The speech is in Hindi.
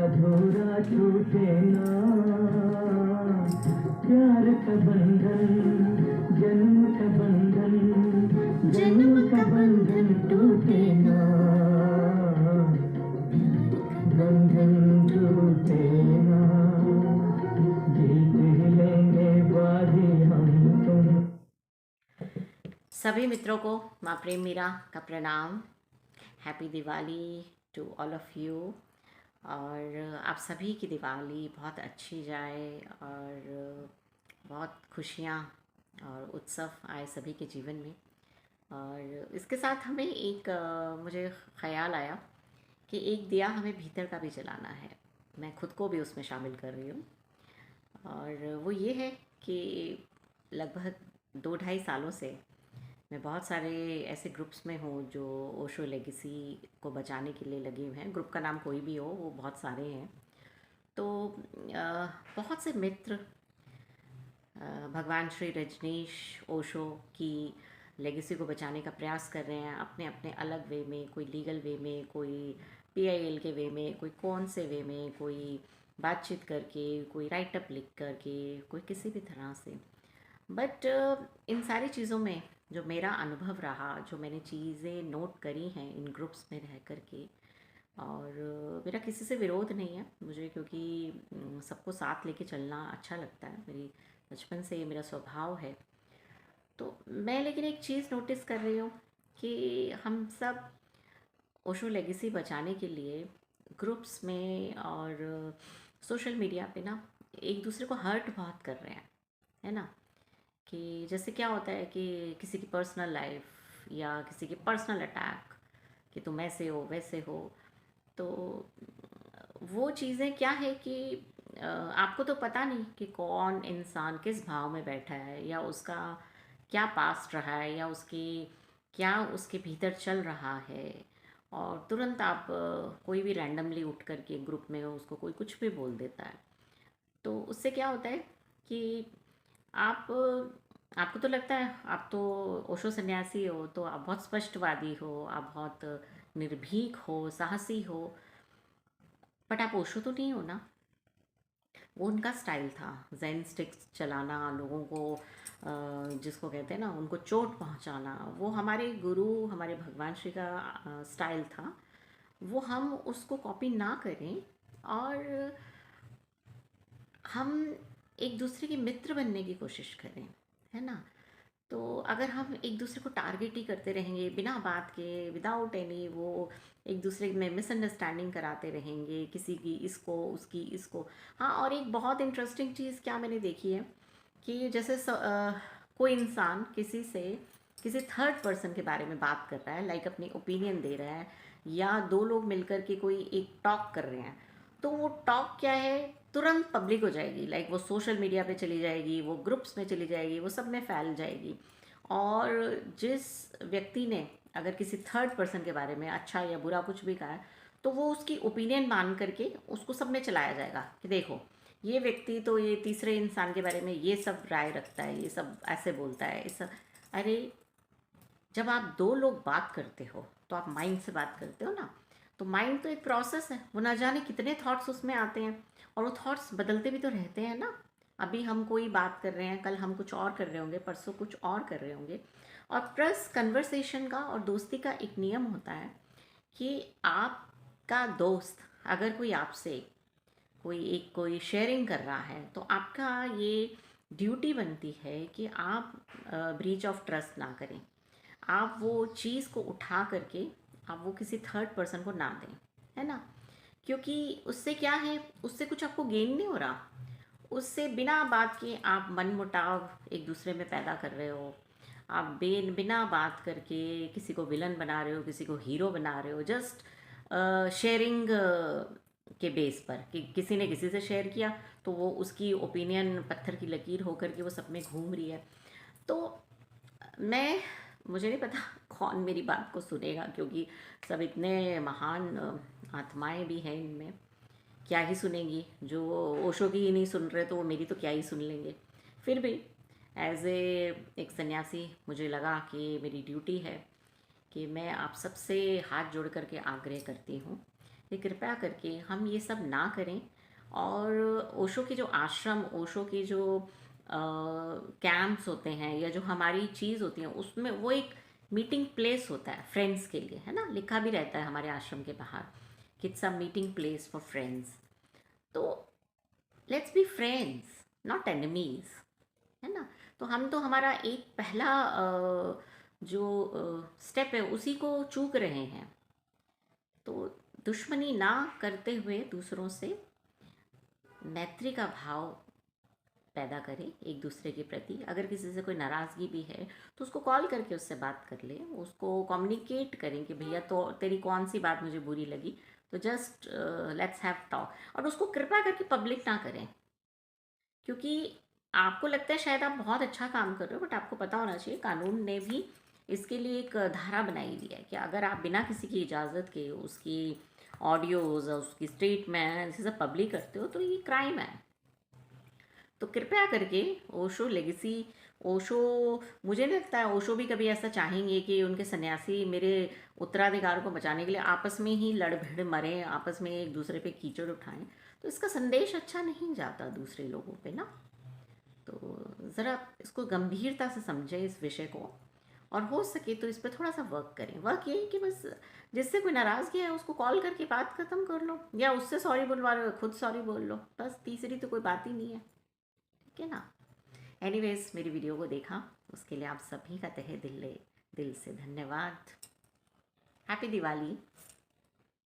अधूरा छूटे ना, प्यार का बंधन, जन्म का बंधन, जन्म का बंधन टूटे ना, बंधन टूटे ना, जीत ही लेंगे बाजी हम तुम। सभी मित्रों को माँ प्रेम मीरा का प्रणाम। Happy Diwali to all of you. और आप सभी की दिवाली बहुत अच्छी जाए और बहुत खुशियाँ और उत्सव आए सभी के जीवन में। और इसके साथ हमें एक मुझे ख़याल आया कि एक दिया हमें भीतर का भी जलाना है। मैं खुद को भी उसमें शामिल कर रही हूँ। और वो ये है कि लगभग 2-2.5 सालों से मैं बहुत सारे ऐसे ग्रुप्स में हूँ जो ओशो लेगेसी को बचाने के लिए लगे हुए हैं। ग्रुप का नाम कोई भी हो, वो बहुत सारे हैं। तो बहुत से मित्र भगवान श्री रजनीश ओशो की लेगेसी को बचाने का प्रयास कर रहे हैं अपने अपने अलग वे में। कोई लीगल वे में, कोई पीआईएल के वे में, कोई कौन से वे में, कोई बातचीत करके, कोई राइटअप लिख करके, कोई किसी भी तरह से। बट इन सारी चीज़ों में जो मेरा अनुभव रहा, जो मैंने चीज़ें नोट करी हैं इन ग्रुप्स में रह कर के, और मेरा किसी से विरोध नहीं है मुझे, क्योंकि सबको साथ लेके चलना अच्छा लगता है। मेरी बचपन से ये मेरा स्वभाव है। तो मैं लेकिन एक चीज़ नोटिस कर रही हूँ कि हम सब ओशो लेगेसी बचाने के लिए ग्रुप्स में और सोशल मीडिया पे ना एक दूसरे को हर्ट बहुत कर रहे हैं, है ना। कि जैसे क्या होता है कि किसी की पर्सनल लाइफ या किसी की पर्सनल अटैक, कि तुम ऐसे हो वैसे हो। तो वो चीज़ें क्या है कि आपको तो पता नहीं कि कौन इंसान किस भाव में बैठा है, या उसका क्या पास्ट रहा है, या उसकी क्या उसके भीतर चल रहा है। और तुरंत आप कोई भी रैंडमली उठ करके ग्रुप में उसको कोई कुछ भी बोल देता है। तो उससे क्या होता है कि आप आपको तो लगता है आप तो ओशो सन्यासी हो, तो आप बहुत स्पष्टवादी हो, आप बहुत निर्भीक हो, साहसी हो। बट आप ओशो तो नहीं हो ना। वो उनका स्टाइल था, जेन स्टिक्स चलाना, लोगों को जिसको कहते हैं ना, उनको चोट पहुंचाना। वो हमारे गुरु, हमारे भगवान श्री का स्टाइल था। वो हम उसको कॉपी ना करें, और हम एक दूसरे के मित्र बनने की कोशिश करें, है ना। तो अगर हम एक दूसरे को टारगेट ही करते रहेंगे बिना बात के, विदाउट एनी वो, एक दूसरे में मिसअंडरस्टैंडिंग कराते रहेंगे, किसी की इसको, उसकी इसको। हाँ, और एक बहुत इंटरेस्टिंग चीज़ क्या मैंने देखी है कि जैसे कोई इंसान किसी से, किसी थर्ड पर्सन के बारे में बात कर रहा है, लाइक अपनी ओपिनियन दे रहा है, या दो लोग मिलकर के कोई एक टॉक कर रहे हैं, तो वो टॉक क्या है, तुरंत पब्लिक हो जाएगी। लाइक वो सोशल मीडिया पे चली जाएगी, वो ग्रुप्स में चली जाएगी, वो सब में फैल जाएगी। और जिस व्यक्ति ने अगर किसी थर्ड पर्सन के बारे में अच्छा या बुरा कुछ भी कहा है, तो वो उसकी ओपिनियन मान करके उसको सब में चलाया जाएगा कि देखो, ये व्यक्ति तो ये तीसरे इंसान के बारे में ये सब राय रखता है, ये सब ऐसे बोलता है, इस। अरे, जब आप दो लोग बात करते हो तो आप माइंड से बात करते हो ना। तो माइंड तो एक प्रोसेस है, वो ना जाने कितने थॉट्स उसमें आते हैं, और वो थॉट्स बदलते भी तो रहते हैं ना। अभी हम कोई बात कर रहे हैं, कल हम कुछ और कर रहे होंगे, परसों कुछ और कर रहे होंगे। और प्लस कन्वर्सेशन का और दोस्ती का एक नियम होता है कि आपका दोस्त अगर कोई आपसे कोई शेयरिंग कर रहा है, तो आपका ये ड्यूटी बनती है कि आप ब्रीच ऑफ ट्रस्ट ना करें। आप वो चीज़ को उठा करके आप वो किसी थर्ड पर्सन को ना दें, है ना। क्योंकि उससे क्या है, उससे कुछ आपको गेन नहीं हो रहा। उससे बिना बात के आप मनमुटाव एक दूसरे में पैदा कर रहे हो। आप बिना बात करके किसी को विलन बना रहे हो, किसी को हीरो बना रहे हो, जस्ट शेयरिंग के बेस पर कि किसी ने किसी से शेयर किया, तो वो उसकी ओपिनियन पत्थर की लकीर होकर के वो सब में घूम रही है। तो मैं मुझे नहीं पता कौन मेरी बात को सुनेगा, क्योंकि सब इतने महान आत्माएं भी हैं इनमें। क्या ही सुनेंगी, जो ओशो की ही नहीं सुन रहे तो वो मेरी तो क्या ही सुन लेंगे। फिर भी एज ए एक सन्यासी मुझे लगा कि मेरी ड्यूटी है कि मैं आप सबसे हाथ जोड़ करके आग्रह करती हूँ कि कृपया करके हम ये सब ना करें। और ओशो के जो आश्रम, ओशो के जो कैंप्स होते हैं या जो हमारी चीज़ होती है, उसमें वो एक मीटिंग प्लेस होता है फ्रेंड्स के लिए, है ना। लिखा भी रहता है हमारे आश्रम के बाहर कि it's a meeting place for friends. तो let's be friends, not enemies, है ना। तो हम तो हमारा एक पहला जो स्टेप है उसी को चूक रहे हैं। तो दुश्मनी ना करते हुए दूसरों से मैत्री का भाव पैदा करें एक दूसरे के प्रति। अगर किसी से कोई नाराज़गी भी है तो उसको कॉल करके उससे बात कर ले, उसको कम्युनिकेट करें कि भैया तो तेरी कौन सी बात मुझे बुरी लगी, तो जस्ट लेट्स हैव टॉक। और उसको कृपया करके पब्लिक ना करें, क्योंकि आपको लगता है शायद आप बहुत अच्छा काम कर रहे हो, बट आपको पता होना चाहिए कानून ने भी इसके लिए एक धारा बनाई हुई है कि अगर आप बिना किसी की इजाज़त के उसकी ऑडियोज़ और उसकी स्टेटमेंट ये सब पब्लिक करते हो तो ये क्राइम है। तो कृपया करके ओशो लेगेसी, ओशो, मुझे नहीं लगता है ओशो भी कभी ऐसा चाहेंगे कि उनके सन्यासी मेरे उत्तराधिकार को बचाने के लिए आपस में ही लड़ भिड़ मरें, आपस में एक दूसरे पे कीचड़ उठाएं। तो इसका संदेश अच्छा नहीं जाता दूसरे लोगों पे ना। तो ज़रा इसको गंभीरता से समझें इस विषय को, और हो सके तो इस पर थोड़ा सा वर्क करें। वर्क यही कि बस जिससे कोई नाराज़गी है उसको कॉल करके बात ख़त्म कर लो, या उससे सॉरी बुलवा लो, खुद सॉरी बोल लो, बस तीसरी तो कोई बात ही नहीं है, ठीक है ना। एनीवेज, मेरी वीडियो को देखा उसके लिए आप सभी का तहे दिल से धन्यवाद। हैप्पी दिवाली।